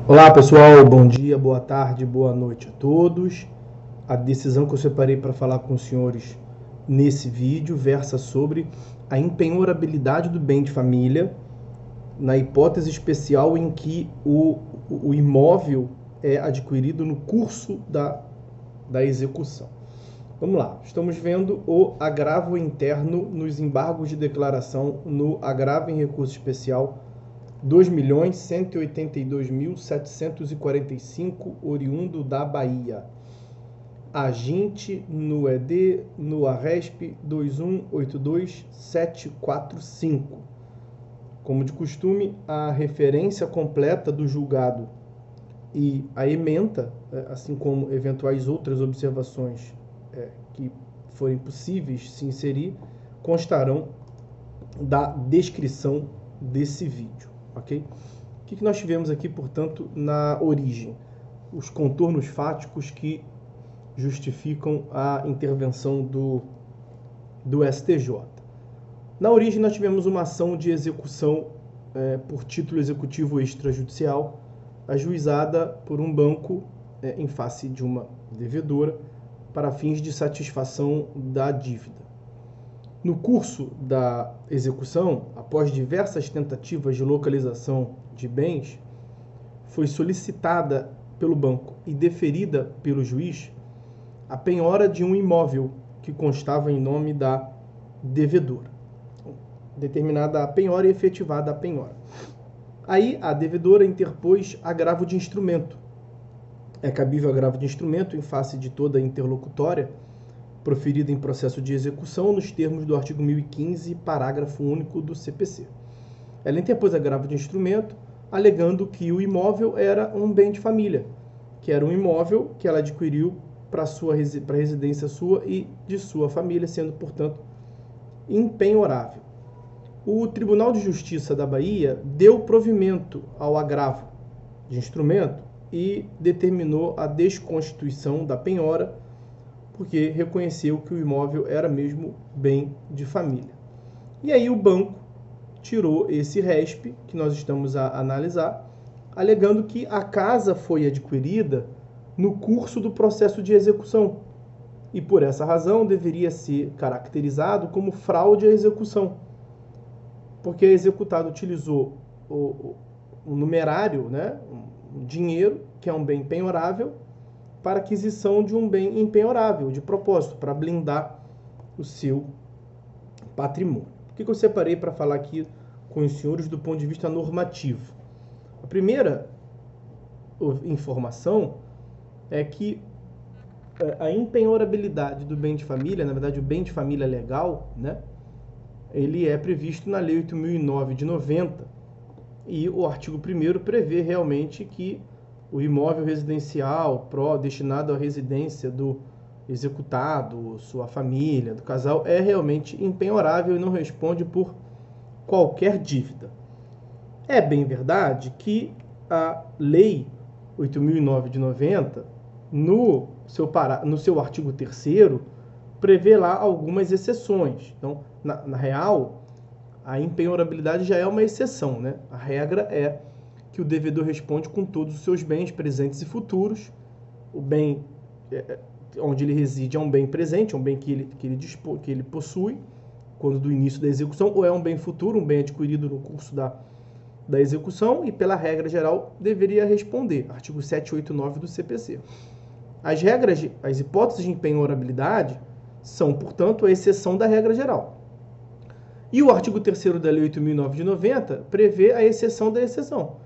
Olá pessoal, bom dia, boa tarde, boa noite a todos. A decisão que eu separei para falar com os senhores nesse vídeo versa sobre a impenhorabilidade do bem de família na hipótese especial em que o imóvel é adquirido no curso da execução. Vamos lá, estamos vendo o agravo interno nos embargos de declaração no agravo em recurso especial 2.182.745, oriundo da Bahia. Aginte no ED, no ARESP 2182745. Como de costume, a referência completa do julgado e a ementa, assim como eventuais outras observações que forem possíveis se inserir, constarão da descrição desse vídeo. Ok? O que nós tivemos aqui, portanto, na origem? Os contornos fáticos que justificam a intervenção do STJ. Na origem, nós tivemos uma ação de execução por título executivo extrajudicial, ajuizada por um banco em face de uma devedora para fins de satisfação da dívida. No curso da execução, após diversas tentativas de localização de bens, foi solicitada pelo banco e deferida pelo juiz a penhora de um imóvel que constava em nome da devedora. Determinada a penhora e efetivada a penhora. Aí a devedora interpôs agravo de instrumento. É cabível agravo de instrumento em face de toda interlocutória proferida em processo de execução nos termos do artigo 1015, parágrafo único do CPC. Ela interpôs agravo de instrumento, alegando que o imóvel era um bem de família, que era um imóvel que ela adquiriu para a residência sua e de sua família, sendo, portanto, impenhorável. O Tribunal de Justiça da Bahia deu provimento ao agravo de instrumento e determinou a desconstituição da penhora, porque reconheceu que o imóvel era mesmo bem de família. E aí o banco tirou esse RESP, que nós estamos a analisar, alegando que a casa foi adquirida no curso do processo de execução e, por essa razão, deveria ser caracterizado como fraude à execução, porque a executada utilizou o numerário, né, um dinheiro, que é um bem penhorável, para aquisição de um bem impenhorável, de propósito, para blindar o seu patrimônio. O que eu separei para falar aqui com os senhores do ponto de vista normativo? A primeira informação é que a impenhorabilidade do bem de família, na verdade o bem de família legal, né, ele é previsto na Lei 8.009 de 90, e o artigo 1º prevê realmente que o imóvel residencial destinado à residência do executado, sua família, do casal, é realmente impenhorável e não responde por qualquer dívida. É bem verdade que a Lei 8.009 de 90, no seu artigo 3º, prevê lá algumas exceções. Então, na real, a impenhorabilidade já é uma exceção, né? A regra é que o devedor responde com todos os seus bens presentes e futuros. O bem onde ele reside é um bem presente, é um bem que ele possui quando do início da execução, ou é um bem futuro, um bem adquirido no curso da execução, e pela regra geral deveria responder, artigo 789 do CPC. As hipóteses de impenhorabilidade são, portanto, a exceção da regra geral. E o artigo 3º da Lei 8.009 de 90 prevê a exceção da exceção,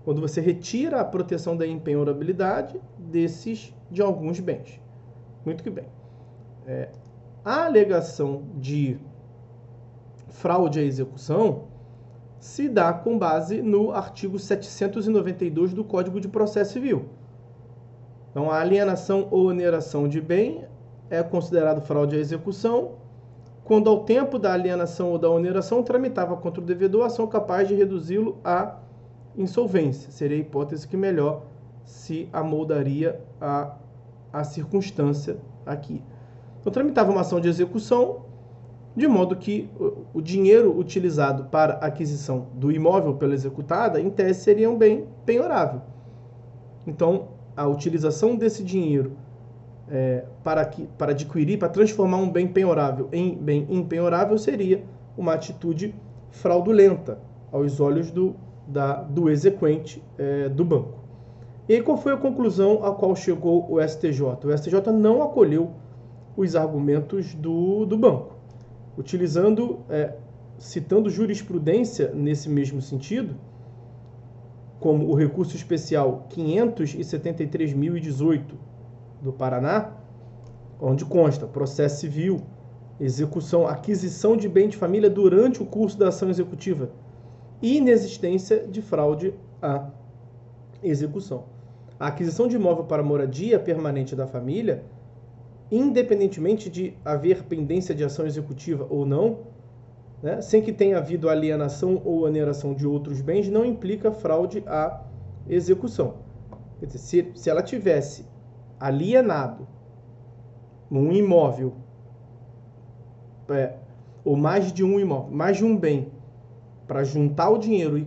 quando você retira a proteção da impenhorabilidade de alguns bens. Muito que bem. A alegação de fraude à execução se dá com base no artigo 792 do Código de Processo Civil. Então, a alienação ou oneração de bem é considerado fraude à execução quando, ao tempo da alienação ou da oneração, tramitava contra o devedor ação capaz de reduzi-lo à insolvência. Seria a hipótese que melhor se amoldaria a circunstância aqui. Então, tramitava uma ação de execução, de modo que o dinheiro utilizado para a aquisição do imóvel pela executada, em tese, seria um bem penhorável. Então, a utilização desse dinheiro para adquirir, para transformar um bem penhorável em bem impenhorável seria uma atitude fraudulenta aos olhos do exequente do banco. E aí, qual foi a conclusão a qual chegou o STJ? O STJ não acolheu os argumentos do banco, citando jurisprudência nesse mesmo sentido, como o recurso especial 573.018 do Paraná, onde consta processo civil, execução, aquisição de bem de família durante o curso da ação executiva e inexistência de fraude à execução. A aquisição de imóvel para moradia permanente da família, independentemente de haver pendência de ação executiva ou não, né, sem que tenha havido alienação ou oneração de outros bens, não implica fraude à execução. Quer dizer, se ela tivesse alienado um imóvel, ou mais de um imóvel, mais de um bem, para juntar o dinheiro e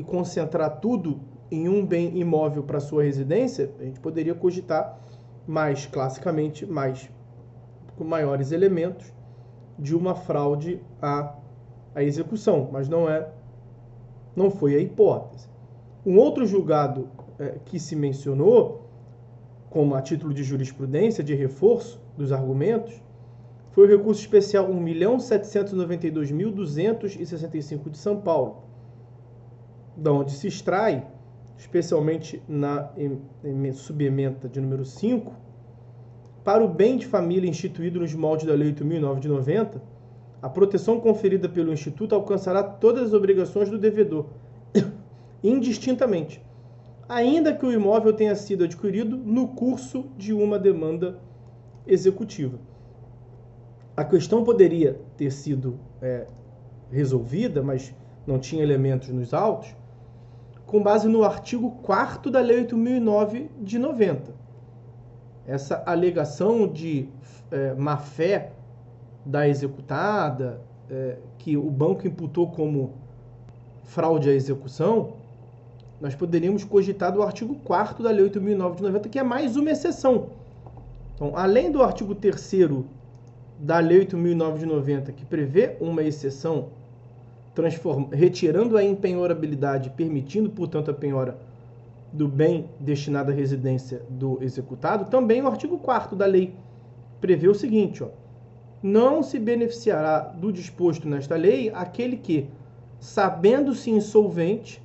concentrar tudo em um bem imóvel para sua residência, a gente poderia cogitar mais classicamente, com maiores elementos de uma fraude à execução, mas não foi a hipótese. Um outro julgado que se mencionou, como a título de jurisprudência, de reforço dos argumentos, foi o recurso especial 1.792.265 de São Paulo, da onde se extrai, especialmente na subementa de número 5, para o bem de família instituído nos moldes da Lei 8.009 de 90, a proteção conferida pelo Instituto alcançará todas as obrigações do devedor, indistintamente, ainda que o imóvel tenha sido adquirido no curso de uma demanda executiva. A questão poderia ter sido resolvida, mas não tinha elementos nos autos, com base no artigo 4º da Lei 8.009 de 90. Essa alegação de má-fé da executada, que o banco imputou como fraude à execução, nós poderíamos cogitar do artigo 4º da Lei 8.009 de 90, que é mais uma exceção. Então, além do artigo 3º da Lei 8.009 de 90, que prevê uma exceção, retirando a impenhorabilidade, permitindo, portanto, a penhora do bem destinado à residência do executado, também o artigo 4º da lei prevê o seguinte, não se beneficiará do disposto nesta lei aquele que, sabendo-se insolvente,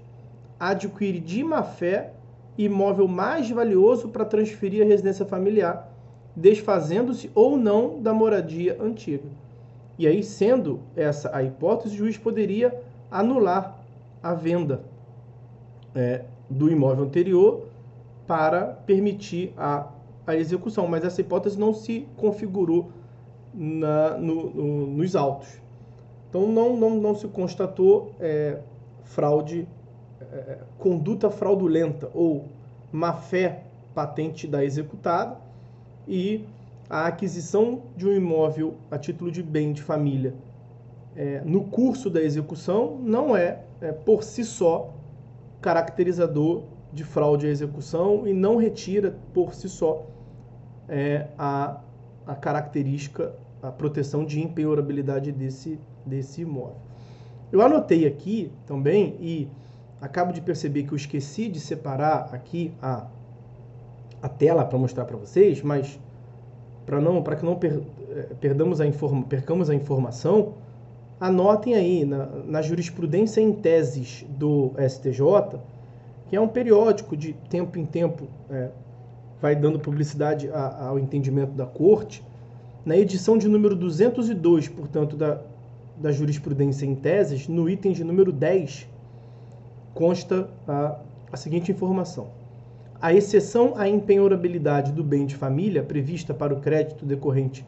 adquire de má-fé imóvel mais valioso para transferir à residência familiar, desfazendo-se ou não da moradia antiga. E aí, sendo essa a hipótese, o juiz poderia anular a venda do imóvel anterior para permitir a execução. Mas essa hipótese não se configurou nos autos. Então, não se constatou fraude, conduta fraudulenta ou má-fé patente da executada, e a aquisição de um imóvel a título de bem de família no curso da execução não por si só, caracterizador de fraude à execução e não retira, por si só, a característica, a proteção de impenhorabilidade desse imóvel. Eu anotei aqui também, e acabo de perceber que eu esqueci de separar aqui a tela para mostrar para vocês, mas para que não percamos a informação, anotem aí na jurisprudência em teses do STJ, que é um periódico de tempo em tempo, vai dando publicidade ao entendimento da Corte, na edição de número 202, portanto, da jurisprudência em teses, no item de número 10, consta a seguinte informação. A exceção à impenhorabilidade do bem de família prevista para o crédito decorrente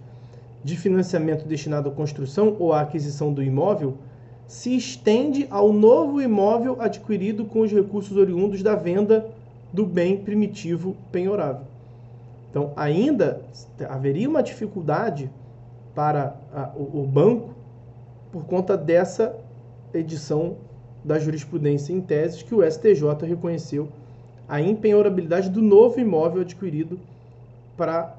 de financiamento destinado à construção ou à aquisição do imóvel se estende ao novo imóvel adquirido com os recursos oriundos da venda do bem primitivo penhorável. Então, ainda haveria uma dificuldade para o banco por conta dessa edição da jurisprudência em teses que o STJ reconheceu a impenhorabilidade do novo imóvel adquirido para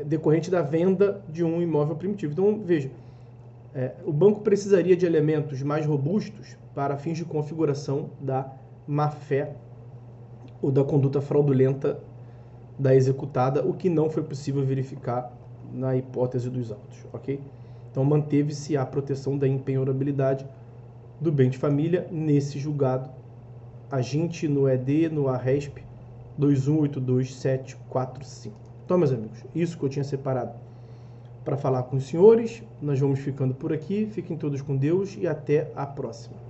decorrente da venda de um imóvel primitivo. Então, veja, o banco precisaria de elementos mais robustos para fins de configuração da má-fé ou da conduta fraudulenta da executada, o que não foi possível verificar na hipótese dos autos, ok? Então, manteve-se a proteção da impenhorabilidade do bem de família nesse julgado, aginte no ED, no ARESP 2182745. Então, meus amigos, isso que eu tinha separado para falar com os senhores. Nós vamos ficando por aqui. Fiquem todos com Deus e até a próxima.